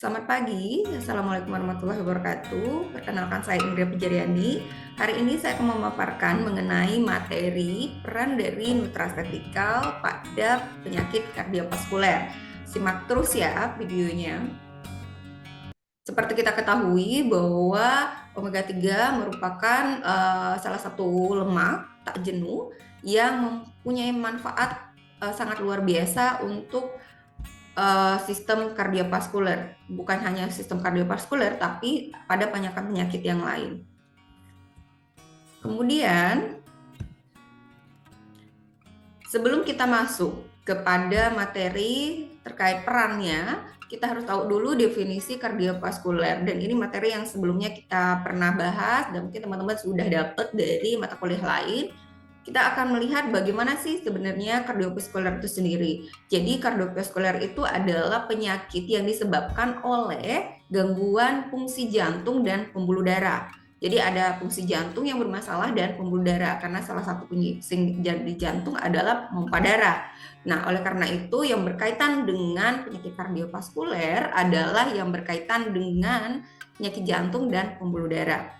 Selamat pagi, Assalamualaikum warahmatullahi wabarakatuh. Perkenalkan saya Indra Pujariani. Hari ini saya akan memaparkan mengenai materi peran dari nutraceutical pada penyakit kardiovaskuler. Simak terus ya videonya. Seperti kita ketahui bahwa omega 3 merupakan salah satu lemak tak jenuh yang mempunyai manfaat sangat luar biasa untuk sistem kardiovaskuler, bukan hanya sistem kardiovaskuler, tapi pada penyakit-penyakit yang lain. Kemudian, sebelum kita masuk kepada materi terkait perannya, kita harus tahu dulu definisi kardiovaskuler. Dan ini materi yang sebelumnya kita pernah bahas dan mungkin teman-teman sudah dapat dari mata kuliah lain. Kita akan melihat bagaimana sih sebenarnya kardiovaskuler itu sendiri. Jadi kardiovaskuler itu adalah penyakit yang disebabkan oleh gangguan fungsi jantung dan pembuluh darah. Jadi ada fungsi jantung yang bermasalah dan pembuluh darah karena salah satu fungsi di jantung adalah pompa darah. Nah, oleh karena itu yang berkaitan dengan penyakit kardiovaskuler adalah yang berkaitan dengan penyakit jantung dan pembuluh darah.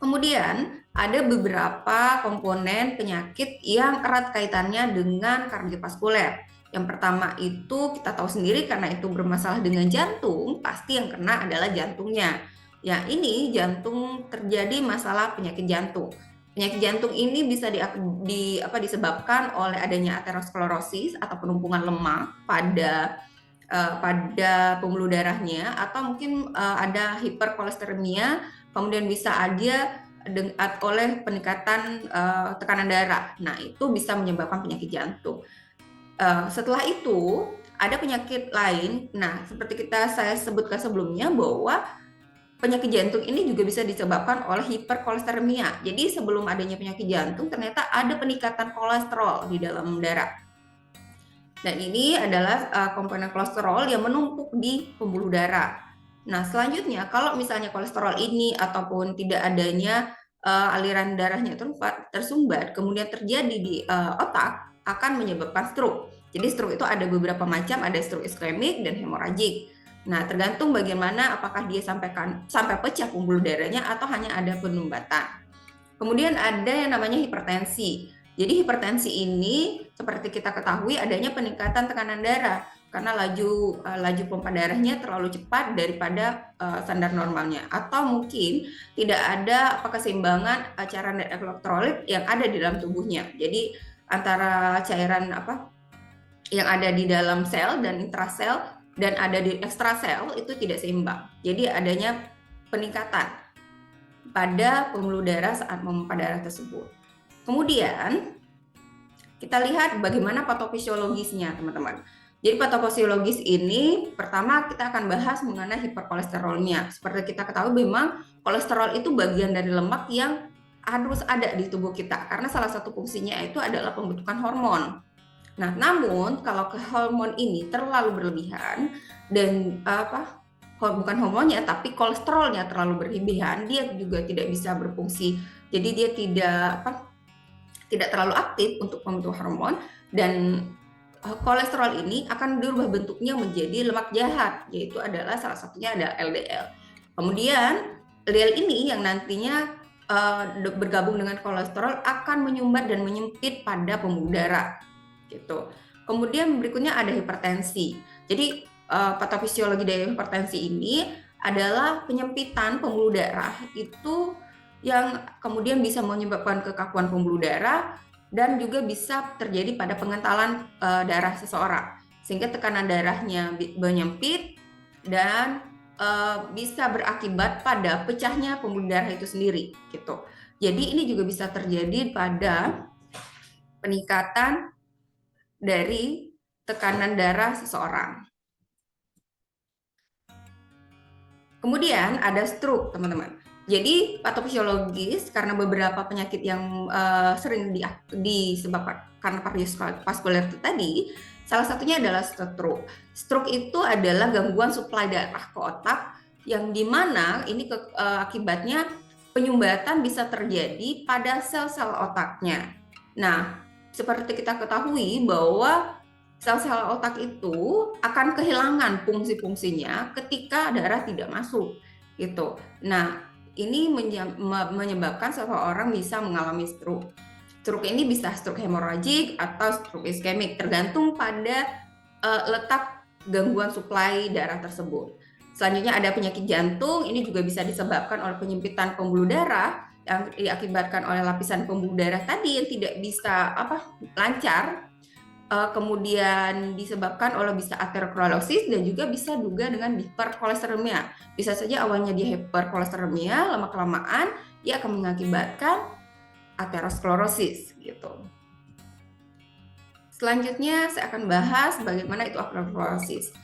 Kemudian ada beberapa komponen penyakit yang erat kaitannya dengan kardiovaskuler. Yang pertama itu kita tahu sendiri karena itu bermasalah dengan jantung, pasti yang kena adalah jantungnya. Ya, ini jantung terjadi masalah penyakit jantung. Penyakit jantung ini bisa disebabkan oleh adanya aterosklerosis atau penumpukan lemak pada pembuluh darahnya, atau mungkin ada hiperkolesteremia. Kemudian bisa aja oleh peningkatan tekanan darah. Nah, itu bisa menyebabkan penyakit jantung. Setelah itu ada penyakit lain. Nah, seperti saya sebutkan sebelumnya bahwa penyakit jantung ini juga bisa disebabkan oleh hiperkolesteremia. Jadi sebelum adanya penyakit jantung ternyata ada peningkatan kolesterol di dalam darah. Dan ini adalah komponen kolesterol yang menumpuk di pembuluh darah. Nah, selanjutnya kalau misalnya kolesterol ini ataupun tidak adanya aliran darahnya tersumbat, kemudian terjadi di otak, akan menyebabkan stroke. Jadi stroke itu ada beberapa macam, ada stroke iskemik dan hemoragik. Nah, tergantung bagaimana apakah dia sampai pecah pembuluh darahnya atau hanya ada penumbatan. Kemudian ada yang namanya hipertensi. Jadi hipertensi ini seperti kita ketahui adanya peningkatan tekanan darah karena laju pompa darahnya terlalu cepat daripada standar normalnya, atau mungkin tidak ada keseimbangan cairan dan elektrolit yang ada di dalam tubuhnya. Jadi antara cairan yang ada di dalam sel dan intrasel dan ada di ekstrasel itu tidak seimbang. Jadi adanya peningkatan pada pembuluh darah saat memompa darah tersebut. Kemudian kita lihat bagaimana patofisiologisnya, teman-teman. Jadi patofisiologis ini pertama kita akan bahas mengenai hiperkolesterolnya. Seperti kita ketahui memang kolesterol itu bagian dari lemak yang harus ada di tubuh kita karena salah satu fungsinya itu adalah pembentukan hormon. Nah, namun kalau hormon ini terlalu berlebihan dan bukan hormonnya tapi kolesterolnya terlalu berlebihan, dia juga tidak bisa berfungsi. Jadi dia tidak terlalu aktif untuk membentuk hormon, dan kolesterol ini akan berubah bentuknya menjadi lemak jahat, yaitu adalah salah satunya ada LDL. Kemudian LDL ini yang nantinya bergabung dengan kolesterol akan menyumbat dan menyempit pada pembuluh darah gitu. Kemudian berikutnya ada hipertensi. Jadi patofisiologi dari hipertensi ini adalah penyempitan pembuluh darah itu yang kemudian bisa menyebabkan kekakuan pembuluh darah dan juga bisa terjadi pada pengentalan darah seseorang sehingga tekanan darahnya menyempit dan bisa berakibat pada pecahnya pembuluh darah itu sendiri gitu. Jadi ini juga bisa terjadi pada peningkatan dari tekanan darah seseorang. Kemudian ada stroke, teman-teman. Jadi patofisiologis karena beberapa penyakit yang sering disebabkan karena kardiovaskuler itu tadi, salah satunya adalah stroke. Stroke itu adalah gangguan suplai darah ke otak yang dimana ini akibatnya penyumbatan bisa terjadi pada sel-sel otaknya. Nah, seperti kita ketahui bahwa sel-sel otak itu akan kehilangan fungsi-fungsinya ketika darah tidak masuk gitu. Nah, ini menyebabkan seseorang bisa mengalami stroke. Stroke ini bisa stroke hemoragik atau stroke iskemik, tergantung pada letak gangguan suplai darah tersebut. Selanjutnya ada penyakit jantung, ini juga bisa disebabkan oleh penyempitan pembuluh darah yang diakibatkan oleh lapisan pembuluh darah tadi yang tidak bisa lancar. Kemudian disebabkan oleh bisa aterosklerosis dan juga bisa juga dengan hiperkolesteremia. Bisa saja awalnya dia hiperkolesteremia, lama-kelamaan dia akan mengakibatkan aterosklerosis gitu. Selanjutnya saya akan bahas bagaimana itu aterosklerosis.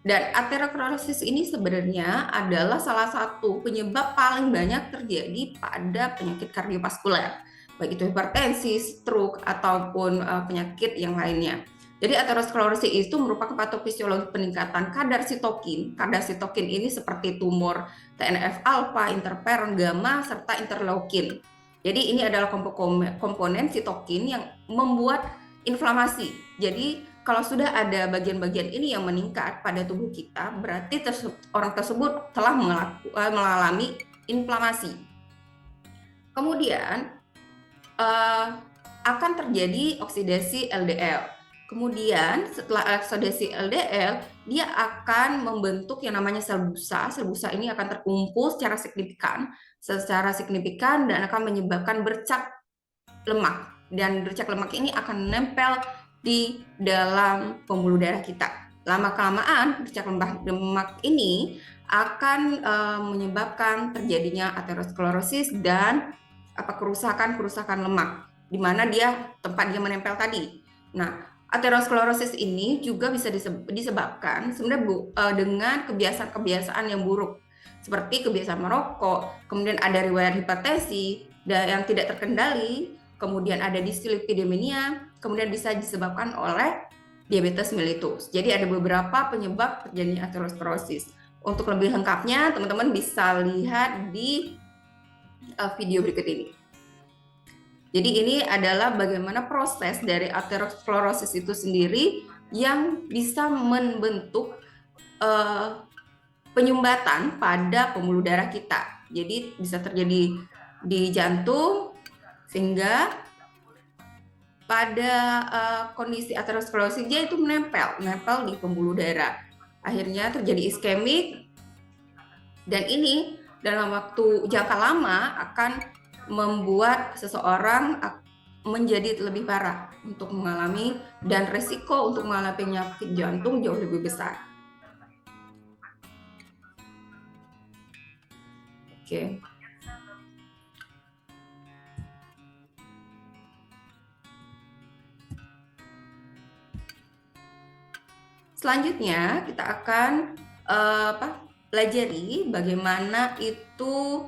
Dan aterosklerosis ini sebenarnya adalah salah satu penyebab paling banyak terjadi pada penyakit kardiovaskuler, baik itu hipertensi, stroke, ataupun penyakit yang lainnya. Jadi aterosklerosis itu merupakan patofisiologi peningkatan kadar sitokin. Kadar sitokin ini seperti tumor TNF-alfa, interferon, gamma, serta interleukin. Jadi ini adalah komponen sitokin yang membuat inflamasi. Jadi kalau sudah ada bagian-bagian ini yang meningkat pada tubuh kita, berarti orang tersebut telah mengalami inflamasi. Kemudian akan terjadi oksidasi LDL. Kemudian setelah oksidasi LDL, dia akan membentuk yang namanya sel busa. Sel busa ini akan terkumpul secara signifikan dan akan menyebabkan bercak lemak. Dan bercak lemak ini akan menempel di dalam pembuluh darah kita. Lama-kelamaan bercak lemak ini akan menyebabkan terjadinya aterosklerosis dan kerusakan lemak di mana tempat dia menempel tadi. Nah, aterosklerosis ini juga bisa disebabkan sebenarnya dengan kebiasaan-kebiasaan yang buruk seperti kebiasaan merokok, kemudian ada riwayat hipertensi yang tidak terkendali, kemudian ada dislipidemia, kemudian bisa disebabkan oleh diabetes mellitus. Jadi ada beberapa penyebab terjadinya aterosklerosis. Untuk lebih lengkapnya, teman-teman bisa lihat di video berikut ini. Jadi ini adalah bagaimana proses dari aterosklerosis itu sendiri yang bisa membentuk penyumbatan pada pembuluh darah kita. Jadi bisa terjadi di jantung, sehingga pada kondisi aterosklerosis dia itu menempel di pembuluh darah. Akhirnya terjadi iskemik, dan ini dalam waktu jangka lama akan membuat seseorang menjadi lebih parah untuk mengalami, dan resiko untuk mengalami penyakit jantung jauh lebih besar. Oke. Selanjutnya kita akan pelajari bagaimana itu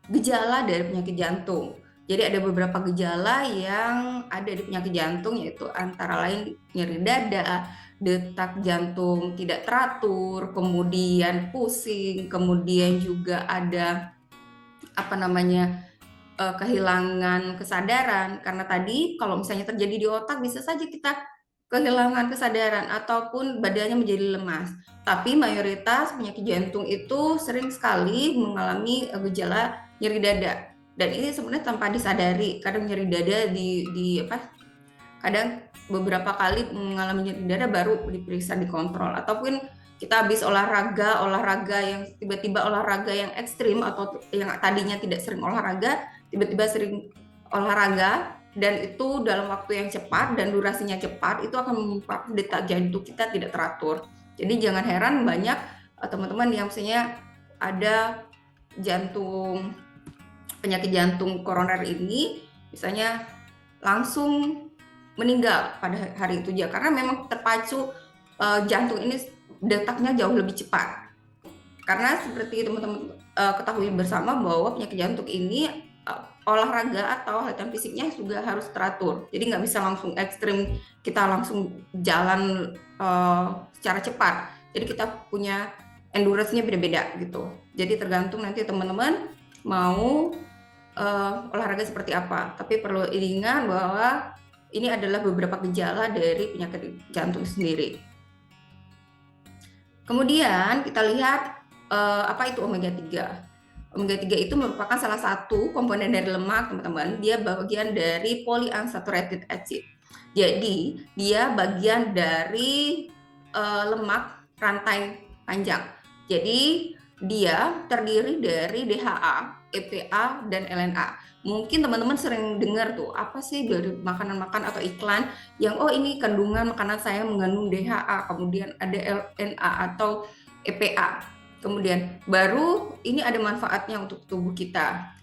gejala dari penyakit jantung. Jadi ada beberapa gejala yang ada di penyakit jantung, yaitu antara lain nyeri dada, detak jantung tidak teratur, kemudian pusing, kemudian juga ada kehilangan kesadaran. Karena tadi kalau misalnya terjadi di otak, bisa saja kita kehilangan kesadaran ataupun badannya menjadi lemas. Tapi mayoritas penyakit jantung itu sering sekali mengalami gejala nyeri dada. Dan ini sebenarnya tanpa disadari. Kadang nyeri dada kadang beberapa kali mengalami nyeri dada baru diperiksa, dikontrol. Ataupun kita habis olahraga yang tiba-tiba olahraga yang ekstrim, atau yang tadinya tidak sering olahraga, tiba-tiba sering olahraga, dan itu dalam waktu yang cepat dan durasinya cepat, itu akan menyebabkan detak jantung kita tidak teratur. Jadi jangan heran banyak teman-teman yang misalnya ada penyakit jantung koroner ini misalnya langsung meninggal pada hari itu karena memang terpacu jantung ini detaknya jauh lebih cepat. Karena seperti teman-teman ketahui bersama bahwa penyakit jantung ini olahraga atau latihan fisiknya juga harus teratur. Jadi nggak bisa langsung ekstrim, kita langsung jalan secara cepat. Jadi kita punya endurance-nya beda-beda gitu. Jadi tergantung nanti teman-teman mau olahraga seperti apa. Tapi perlu diingat bahwa ini adalah beberapa gejala dari penyakit jantung sendiri. Kemudian kita lihat apa itu omega 3. Omega 3 itu merupakan salah satu komponen dari lemak, teman-teman. Dia bagian dari polyunsaturated acid. Jadi, dia bagian dari lemak rantai panjang. Jadi, dia terdiri dari DHA, EPA, dan LNA. Mungkin teman-teman sering dengar tuh, apa sih dari makanan-makanan atau iklan yang ini kandungan makanan saya mengandung DHA, kemudian ada LNA atau EPA. Kemudian baru ini ada manfaatnya untuk tubuh kita.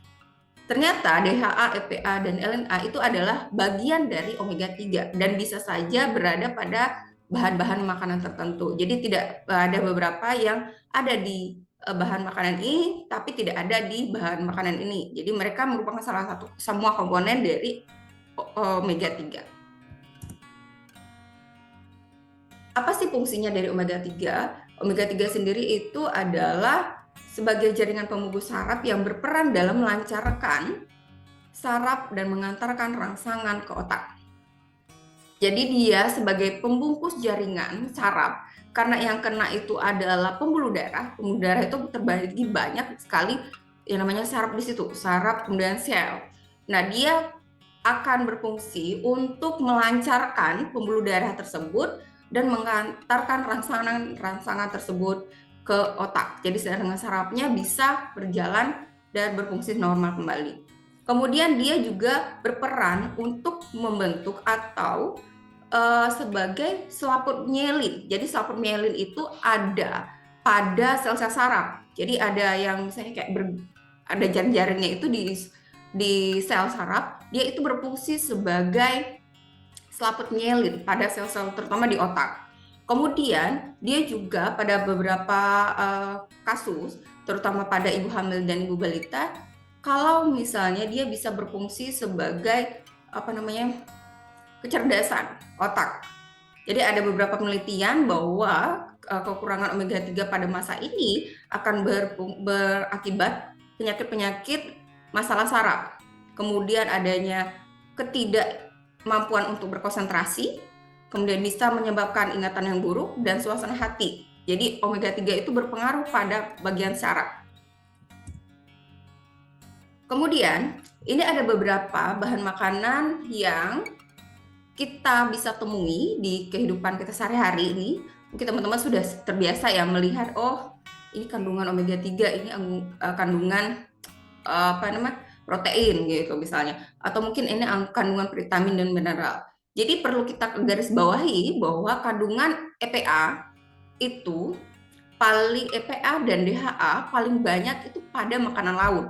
Ternyata DHA, EPA, dan LNA itu adalah bagian dari omega 3 dan bisa saja berada pada bahan-bahan makanan tertentu. Jadi tidak ada beberapa yang ada di bahan makanan ini tapi tidak ada di bahan makanan ini. Jadi mereka merupakan salah satu semua komponen dari omega 3. Apa sih fungsinya dari omega 3? Omega 3 sendiri itu adalah sebagai jaringan pembungkus saraf yang berperan dalam melancarkan saraf dan mengantarkan rangsangan ke otak. Jadi dia sebagai pembungkus jaringan saraf, karena yang kena itu adalah pembuluh darah. Pembuluh darah itu terbagi banyak sekali yang namanya saraf di situ, saraf kemudian sel. Nah, dia akan berfungsi untuk melancarkan pembuluh darah tersebut dan mengantarkan rangsangan tersebut ke otak. Jadi dengan sarafnya bisa berjalan dan berfungsi normal kembali. Kemudian dia juga berperan untuk membentuk atau sebagai selaput myelin. Jadi selaput myelin itu ada pada sel-sel saraf. Jadi ada yang misalnya kayak ada jaring-jaringnya itu di sel saraf, dia itu berfungsi sebagai selaput myelin pada sel-sel terutama di otak. Kemudian dia juga pada beberapa kasus, terutama pada ibu hamil dan ibu balita, kalau misalnya dia bisa berfungsi sebagai kecerdasan otak. Jadi ada beberapa penelitian bahwa kekurangan omega 3 pada masa ini akan berakibat penyakit-penyakit masalah saraf. Kemudian adanya ketidakmampuan untuk berkonsentrasi, kemudian bisa menyebabkan ingatan yang buruk dan suasana hati. Jadi omega 3 itu berpengaruh pada bagian saraf. Kemudian ini ada beberapa bahan makanan yang kita bisa temui di kehidupan kita sehari-hari ini. Mungkin teman-teman sudah terbiasa ya melihat, ini kandungan omega 3, ini kandungan protein gitu misalnya, atau mungkin ini kandungan vitamin dan mineral. Jadi perlu kita garis bawahi bahwa kandungan EPA itu EPA dan DHA paling banyak itu pada makanan laut.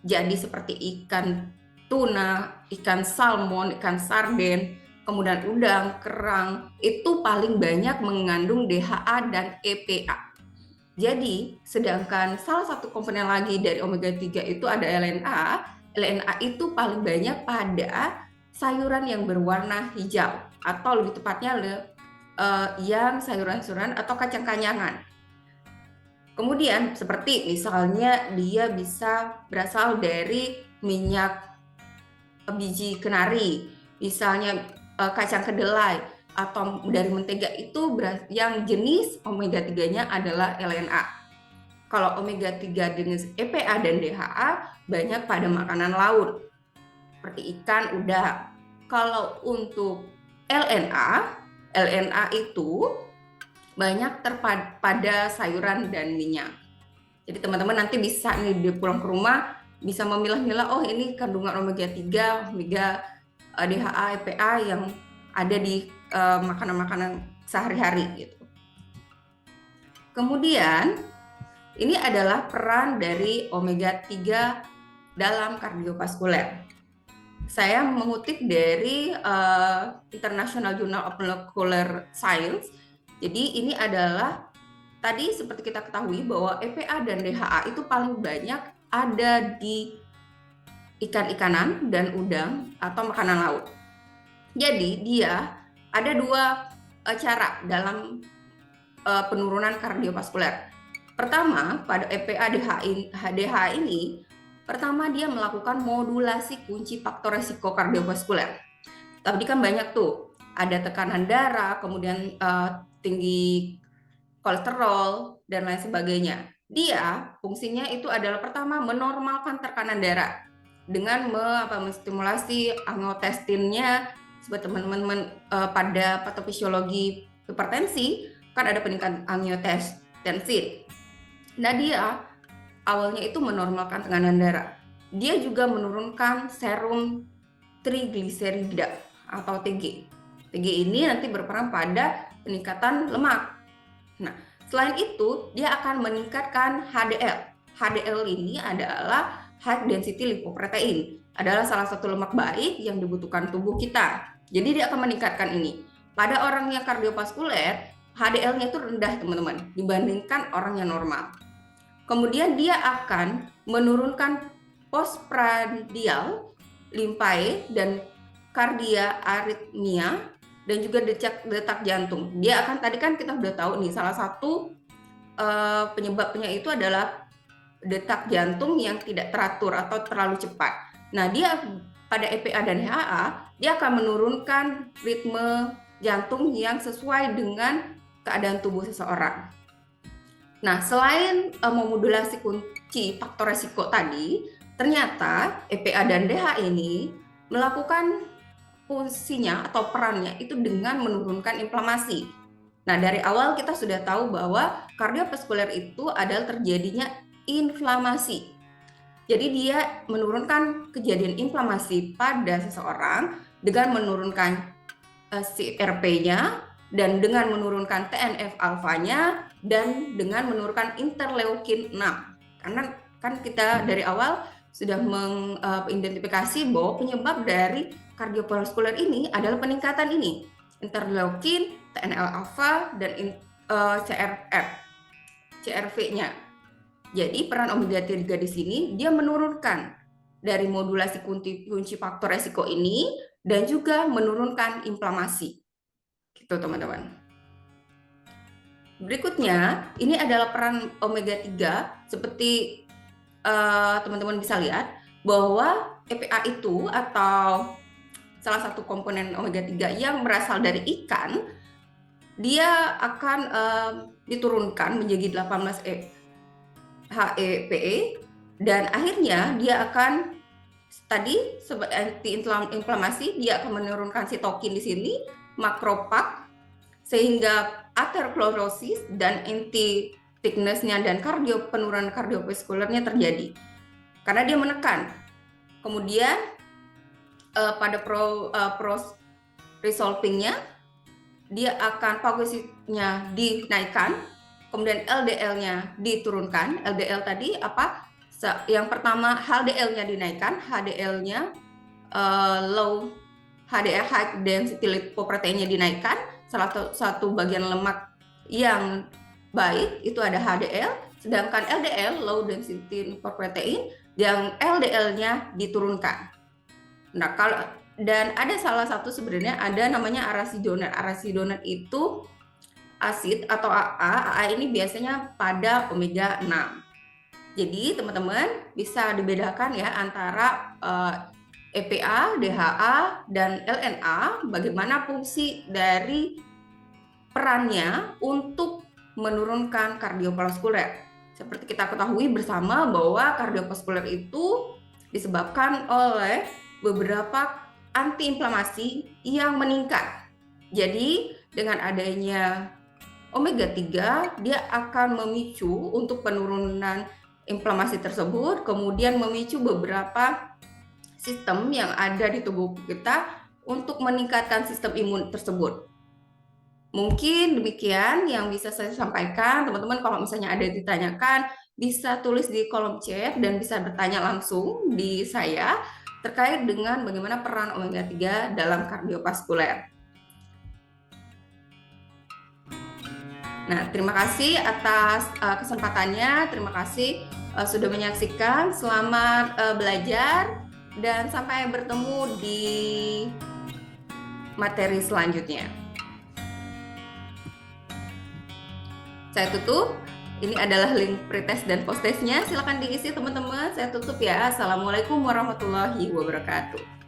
Jadi seperti ikan tuna, ikan salmon, ikan sarden, kemudian udang, kerang, itu paling banyak mengandung DHA dan EPA. Jadi, sedangkan salah satu komponen lagi dari omega 3 itu ada LNA. LNA itu paling banyak pada sayuran yang berwarna hijau, atau lebih tepatnya yang sayuran-sayuran atau kacang-kacangan. Kemudian seperti misalnya dia bisa berasal dari minyak biji kenari, misalnya kacang kedelai, atau dari mentega itu yang jenis omega 3-nya adalah LNA. Kalau omega 3 jenis EPA dan DHA banyak pada makanan laut seperti ikan, udang. Kalau untuk LNA itu banyak pada sayuran dan minyak. Jadi teman-teman nanti bisa nih di pulang ke rumah bisa memilah-milah, ini kandungan omega 3, omega DHA, EPA yang ada di makanan-makanan sehari-hari gitu. Kemudian ini adalah peran dari omega 3 dalam kardiovaskuler. Saya mengutip dari International Journal of Molecular Science. Jadi ini adalah tadi seperti kita ketahui bahwa EPA dan DHA itu paling banyak ada di ikan-ikanan dan udang atau makanan laut. Jadi dia ada dua cara dalam penurunan kardiovaskuler. Pertama, pada EPA DHA ini, pertama dia melakukan modulasi kunci faktor resiko kardiovaskuler. Tadi kan banyak tuh, ada tekanan darah, kemudian tinggi kolesterol, dan lain sebagainya. Dia fungsinya itu adalah pertama menormalkan tekanan darah dengan menstimulasi angiotenstinnya. Seperti teman-teman pada patofisiologi hipertensi kan ada peningkatan angiotensin. Nah, dia awalnya itu menormalkan tekanan darah. Dia juga menurunkan serum trigliserida atau TG. TG ini nanti berperan pada peningkatan lemak. Nah, selain itu dia akan meningkatkan HDL. HDL ini adalah high density lipoprotein, adalah salah satu lemak baik yang dibutuhkan tubuh kita. Jadi dia akan meningkatkan ini. Pada orang yang kardiovaskuler, HDL-nya itu rendah teman-teman dibandingkan orang yang normal. Kemudian dia akan menurunkan postprandial, limpae, dan kardia aritmia, dan juga detak jantung. Dia akan, tadi kan kita udah tahu nih, salah satu penyebabnya itu adalah detak jantung yang tidak teratur atau terlalu cepat. Nah, dia pada EPA dan HA, dia akan menurunkan ritme jantung yang sesuai dengan keadaan tubuh seseorang. Nah, selain memodulasi kunci faktor resiko tadi, ternyata EPA dan DHA ini melakukan fungsinya atau perannya itu dengan menurunkan inflamasi. Nah, dari awal kita sudah tahu bahwa kardiovaskuler itu adalah terjadinya inflamasi. Jadi dia menurunkan kejadian inflamasi pada seseorang dengan menurunkan CRP-nya, dan dengan menurunkan TNF-alfanya, dan dengan menurunkan interleukin 6. Karena kan kita dari awal sudah mengidentifikasi bahwa penyebab dari kardiovaskuler ini adalah peningkatan ini, interleukin, TNF-alfa, dan CRV-nya. Jadi peran omega 3 di sini dia menurunkan dari modulasi kunci faktor resiko ini dan juga menurunkan inflamasi. Gitu teman-teman. Berikutnya, ini adalah peran omega 3 seperti teman-teman bisa lihat bahwa EPA itu atau salah satu komponen omega 3 yang berasal dari ikan, dia akan diturunkan menjadi 18 HEPE, dan akhirnya dia akan tadi sebagai anti-inflamasi, dia akan menurunkan sitokin di sini, makrofag, sehingga atherosclerosis dan anti-thickness-nya dan penurunan kardiovaskulernya terjadi karena dia menekan. Kemudian pada resolving-nya dia akan fagositnya dinaikkan, kemudian LDL-nya diturunkan. LDL tadi apa? Yang pertama HDL-nya dinaikkan, HDL-nya low, HDL high density lipoproteinnya dinaikkan. Salah satu bagian lemak yang baik itu ada HDL, sedangkan LDL low density lipoprotein yang LDL-nya diturunkan. Nah, dan ada salah satu sebenarnya ada namanya arasidonat. Arasidonat itu asid atau AA. AA ini biasanya pada omega 6. Jadi teman-teman bisa dibedakan ya antara EPA, DHA, dan LNA, bagaimana fungsi dari perannya untuk menurunkan kardiovaskuler. Seperti kita ketahui bersama bahwa kardiovaskuler itu disebabkan oleh beberapa antiinflamasi yang meningkat. Jadi dengan adanya omega 3, dia akan memicu untuk penurunan inflamasi tersebut, kemudian memicu beberapa sistem yang ada di tubuh kita untuk meningkatkan sistem imun tersebut. Mungkin demikian yang bisa saya sampaikan. Teman-teman kalau misalnya ada yang ditanyakan, bisa tulis di kolom chat dan bisa bertanya langsung di saya terkait dengan bagaimana peran omega 3 dalam kardiovaskuler. Nah, terima kasih atas kesempatannya. Terima kasih sudah menyaksikan. Selamat belajar. Dan sampai bertemu di materi selanjutnya. Saya tutup. Ini adalah link pretest dan posttestnya. Silakan diisi teman-teman. Saya tutup ya. Assalamualaikum warahmatullahi wabarakatuh.